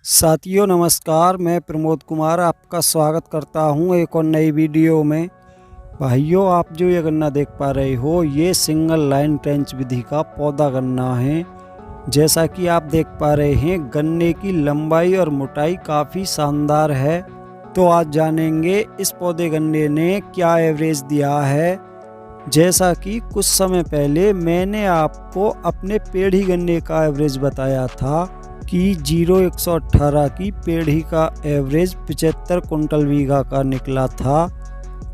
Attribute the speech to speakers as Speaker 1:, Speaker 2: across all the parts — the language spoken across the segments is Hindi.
Speaker 1: साथियों नमस्कार, मैं प्रमोद कुमार आपका स्वागत करता हूं एक और नई वीडियो में। भाइयों, आप जो ये गन्ना देख पा रहे हो ये सिंगल लाइन ट्रेंच विधि का पौधा गन्ना है। जैसा कि आप देख पा रहे हैं गन्ने की लंबाई और मोटाई काफ़ी शानदार है। तो आज जानेंगे इस पौधे गन्ने ने क्या एवरेज दिया है। जैसा कि कुछ समय पहले मैंने आपको अपने पेड़ी गन्ने का एवरेज बताया था कि 0118 की पेढ़ी का एवरेज 75 कुंटल बीघा का निकला था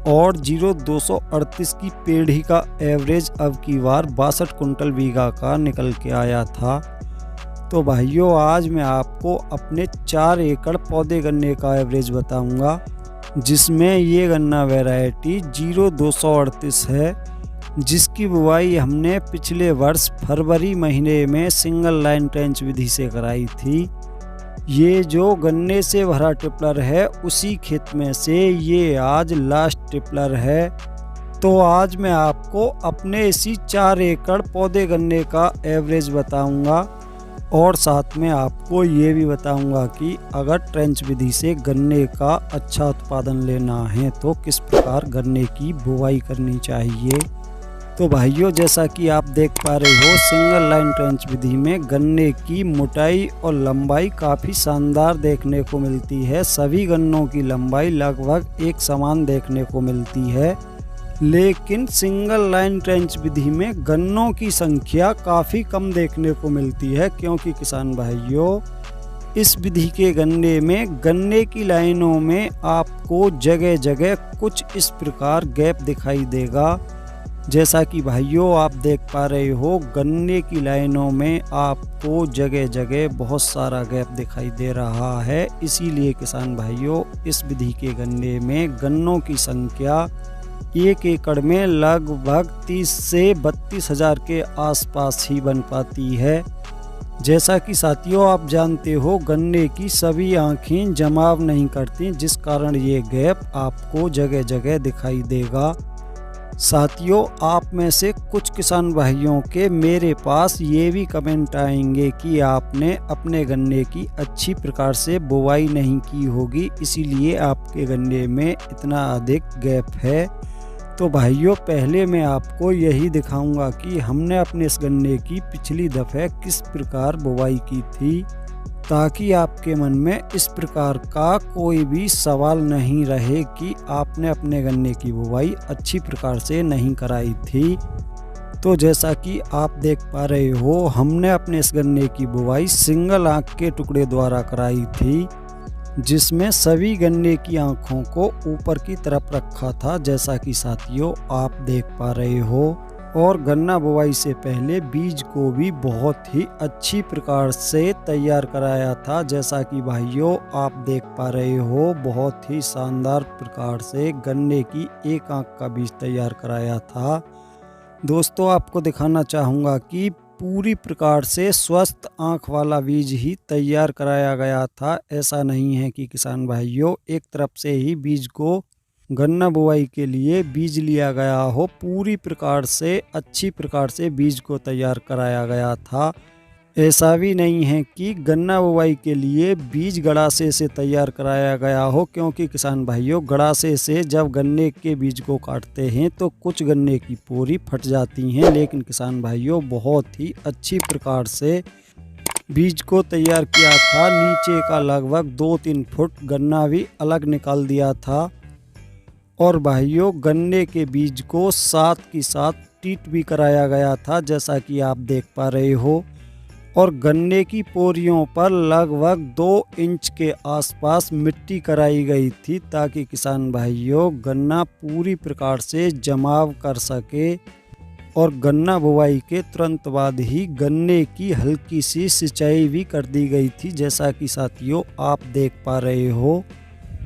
Speaker 1: और 0238 की पेढ़ी का एवरेज अब की बार 62 कुंटल बीघा का निकल के आया था। तो भाइयों, आज मैं आपको अपने 4 एकड़ पौधे गन्ने का एवरेज बताऊंगा, जिसमें ये गन्ना वैरायटी 0238 है, जिसकी बुवाई हमने पिछले वर्ष फरवरी महीने में सिंगल लाइन ट्रेंच विधि से कराई थी। ये जो गन्ने से भरा टिपलर है उसी खेत में से ये आज लास्ट टिपलर है। तो आज मैं आपको अपने इसी 4 एकड़ पौधे गन्ने का एवरेज बताऊंगा और साथ में आपको ये भी बताऊंगा कि अगर ट्रेंच विधि से गन्ने का अच्छा उत्पादन लेना है तो किस प्रकार गन्ने की बुवाई करनी चाहिए। तो भाइयों, जैसा कि आप देख पा रहे हो सिंगल लाइन ट्रेंच विधि में गन्ने की मोटाई और लंबाई काफ़ी शानदार देखने को मिलती है। सभी गन्नों की लंबाई लगभग एक समान देखने को मिलती है, लेकिन सिंगल लाइन ट्रेंच विधि में गन्नों की संख्या काफ़ी कम देखने को मिलती है, क्योंकि किसान भाइयों इस विधि के गन्ने में गन्ने की लाइनों में आपको जगह जगह कुछ इस प्रकार गैप दिखाई देगा। जैसा कि भाइयों आप देख पा रहे हो गन्ने की लाइनों में आपको जगह जगह बहुत सारा गैप दिखाई दे रहा है। इसीलिए किसान भाइयों इस विधि के गन्ने में गन्नों की संख्या 1 एकड़ में लगभग 30 से 32 हज़ार के आसपास ही बन पाती है। जैसा कि साथियों आप जानते हो गन्ने की सभी आँखें जमाव नहीं करती, जिस कारण ये गैप आपको जगह जगह दिखाई देगा। साथियों, आप में से कुछ किसान भाइयों के मेरे पास ये भी कमेंट आएंगे कि आपने अपने गन्ने की अच्छी प्रकार से बुवाई नहीं की होगी, इसीलिए आपके गन्ने में इतना अधिक गैप है। तो भाइयों, पहले मैं आपको यही दिखाऊंगा कि हमने अपने इस गन्ने की पिछली दफ़े किस प्रकार बुवाई की थी, ताकि आपके मन में इस प्रकार का कोई भी सवाल नहीं रहे कि आपने अपने गन्ने की बुवाई अच्छी प्रकार से नहीं कराई थी। तो जैसा कि आप देख पा रहे हो हमने अपने इस गन्ने की बुवाई सिंगल आंख के टुकड़े द्वारा कराई थी, जिसमें सभी गन्ने की आंखों को ऊपर की तरफ रखा था, जैसा कि साथियों आप देख पा रहे हो। और गन्ना बुवाई से पहले बीज को भी बहुत ही अच्छी प्रकार से तैयार कराया था, जैसा कि भाइयों आप देख पा रहे हो बहुत ही शानदार प्रकार से गन्ने की एक आंख का बीज तैयार कराया था। दोस्तों, आपको दिखाना चाहूँगा कि पूरी प्रकार से स्वस्थ आंख वाला बीज ही तैयार कराया गया था। ऐसा नहीं है कि किसान भाइयों एक तरफ से ही बीज को गन्ना बुवाई के लिए बीज लिया गया हो, पूरी प्रकार से अच्छी प्रकार से बीज को तैयार कराया गया था। ऐसा भी नहीं है कि गन्ना बुवाई के लिए बीज गड़ासे से तैयार कराया गया हो, क्योंकि किसान भाइयों गड़ासे से जब गन्ने के बीज को काटते हैं तो कुछ गन्ने की पोरी फट जाती हैं, लेकिन किसान भाइयों बहुत ही अच्छी प्रकार से बीज को तैयार किया था। नीचे का लगभग 2-3 फुट गन्ना भी अलग निकाल दिया था। और भाइयों गन्ने के बीज को साथ की साथ ट्रीट भी कराया गया था, जैसा कि आप देख पा रहे हो। और गन्ने की पोरियों पर लगभग 2 इंच के आसपास मिट्टी कराई गई थी, ताकि किसान भाइयों गन्ना पूरी प्रकार से जमाव कर सके। और गन्ना बुवाई के तुरंत बाद ही गन्ने की हल्की सी सिंचाई भी कर दी गई थी, जैसा कि साथियों आप देख पा रहे हो।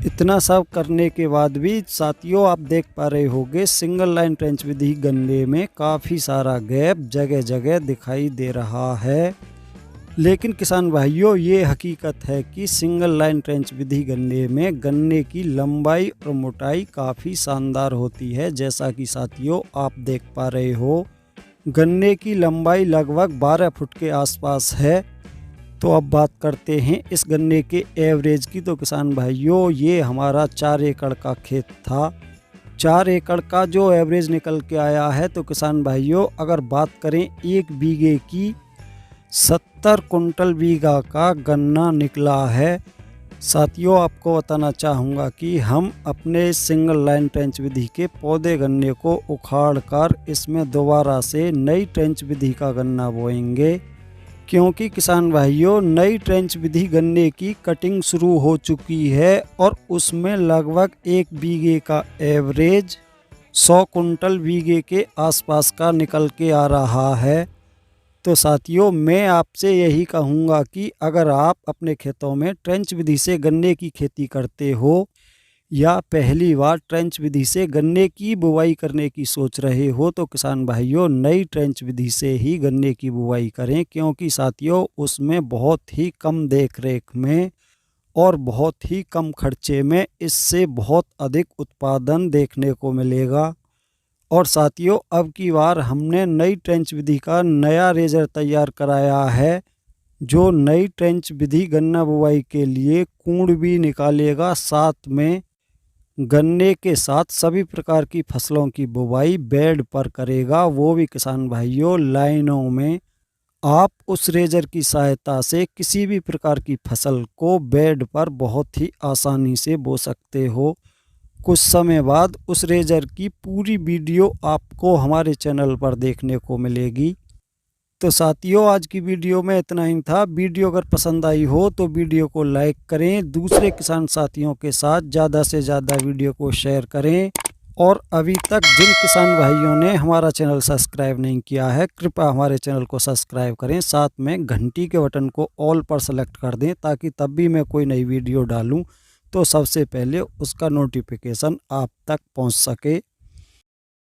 Speaker 1: इतना सब करने के बाद भी साथियों आप देख पा रहे होंगे सिंगल लाइन ट्रेंच विधि गन्ने में काफ़ी सारा गैप जगह जगह दिखाई दे रहा है। लेकिन किसान भाइयों ये हकीकत है कि सिंगल लाइन ट्रेंच विधि गन्ने में गन्ने की लंबाई और मोटाई काफ़ी शानदार होती है। जैसा कि साथियों आप देख पा रहे हो गन्ने की लंबाई लगभग 12 फुट के आसपास है। तो अब बात करते हैं इस गन्ने के एवरेज की। तो किसान भाइयों, ये हमारा 4 एकड़ का खेत था। 4 एकड़ का जो एवरेज निकल के आया है, तो किसान भाइयों अगर बात करें 1 बीघे की, 70 कुंटल बीघा का गन्ना निकला है। साथियों, आपको बताना चाहूँगा कि हम अपने सिंगल लाइन ट्रेंच विधि के पौधे गन्ने को उखाड़ कर इसमें दोबारा से नई ट्रेंच विधि का गन्ना बोएंगे, क्योंकि किसान भाइयों नई ट्रेंच विधि गन्ने की कटिंग शुरू हो चुकी है और उसमें लगभग 1 बीघे का एवरेज 100 कुंटल बीघे के आसपास का निकल के आ रहा है। तो साथियों, मैं आपसे यही कहूँगा कि अगर आप अपने खेतों में ट्रेंच विधि से गन्ने की खेती करते हो या पहली बार ट्रेंच विधि से गन्ने की बुवाई करने की सोच रहे हो, तो किसान भाइयों नई ट्रेंच विधि से ही गन्ने की बुवाई करें, क्योंकि साथियों उसमें बहुत ही कम देख रेख में और बहुत ही कम खर्चे में इससे बहुत अधिक उत्पादन देखने को मिलेगा। और साथियों, अब की बार हमने नई ट्रेंच विधि का नया रेजर तैयार कराया है, जो नई ट्रेंच विधि गन्ना बुवाई के लिए कूड़ भी निकालेगा, साथ में गन्ने के साथ सभी प्रकार की फसलों की बुवाई बेड पर करेगा, वो भी किसान भाइयों लाइनों में। आप उस रेजर की सहायता से किसी भी प्रकार की फसल को बेड पर बहुत ही आसानी से बो सकते हो। कुछ समय बाद उस रेजर की पूरी वीडियो आपको हमारे चैनल पर देखने को मिलेगी। तो साथियों, आज की वीडियो में इतना ही था। वीडियो अगर पसंद आई हो तो वीडियो को लाइक करें, दूसरे किसान साथियों के साथ ज़्यादा से ज़्यादा वीडियो को शेयर करें, और अभी तक जिन किसान भाइयों ने हमारा चैनल सब्सक्राइब नहीं किया है, कृपया हमारे चैनल को सब्सक्राइब करें, साथ में घंटी के बटन को ऑल पर सेलेक्ट कर दें, ताकि तब भी मैं कोई नई वीडियो डालूं तो सबसे पहले उसका नोटिफिकेशन आप तक पहुंच सके।